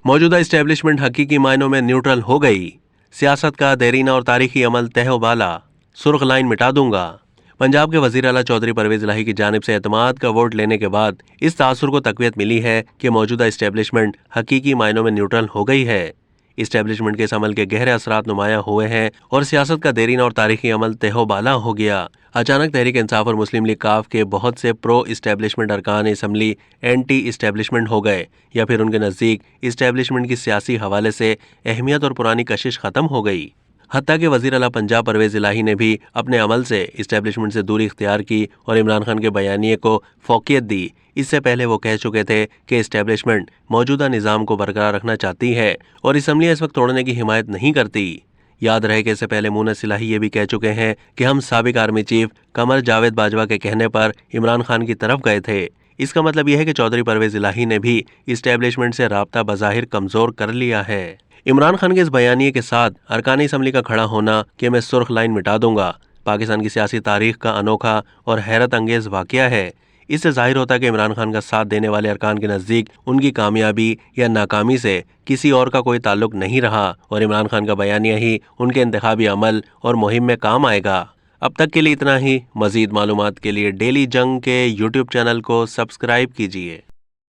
मौजूदा इस्टेब्लिशमेंट हकीकी मायनों में न्यूट्रल हो गई। सियासत का देरीना और तारीखी अमल तहवाला, सुर्ख लाइन मिटा दूंगा। पंजाब के वजीर आला चौधरी परवेज इलाही की जानिब से एतमाद का वोट लेने के बाद इस तासुर को तकवीत मिली है कि मौजूदा इस्टेब्लिशमेंट हकीकी मायनों में न्यूट्रल हो गई है। इस्टेब्लिशमेंट के इस अमल के गहरे असरात नुमाया हुए हैं और सियासत का देरीना और तारीखी अमल तहवाला हो गया। अचानक तहरीक इंसाफ और मुस्लिम लीग काफ के बहुत से प्रो इस्टेब्लिशमेंट अरकान असम्बली एंटी इस्टेब्लिशमेंट हो गए, या फिर उनके नज़दीक इस्टेब्लिशमेंट की सियासी हवाले से अहमियत और पुरानी कशिश ख़त्म हो गई। हत्ता कि वज़ीर आला पंजाब परवेज इलाही ने भी अपने अमल से इस्टेब्लिशमेंट से दूरी इख्तियार की और इमरान खान के बयानिए को फौकियत दी। इससे पहले वो कह चुके थे कि इस्टेब्लिशमेंट मौजूदा निज़ाम को बरकरार रखना चाहती है और असम्बली इस वक्त तोड़ने की हिमायत नहीं करती। याद रहे कि इससे पहले मुनस इलाही ये भी कह चुके हैं कि हम साबिक आर्मी चीफ कमर जावेद बाजवा के कहने पर इमरान खान की तरफ गए थे। इसका मतलब यह है कि चौधरी परवेज इलाही ने भी इस्टेब्लिशमेंट से राब्ता बज़ाहिर कमज़ोर कर लिया है। इमरान खान के इस बयानिए के साथ अरकानी असम्बली का खड़ा होना कि मैं सुर्ख लाइन मिटा दूंगा, पाकिस्तान की सियासी तारीख का अनोखा और हैरत अंगेज वाक़या है। इससे जाहिर होता है कि इमरान खान का साथ देने वाले अरकान के नज़दीक उनकी कामयाबी या नाकामी से किसी और का कोई ताल्लुक नहीं रहा और इमरान खान का बयानिया ही उनके इंतखाबी अमल और मुहिम में काम आएगा। अब तक के लिए इतना ही। मज़ीद मालूमात के लिए डेली जंग के यूट्यूब चैनल को सब्सक्राइब कीजिए।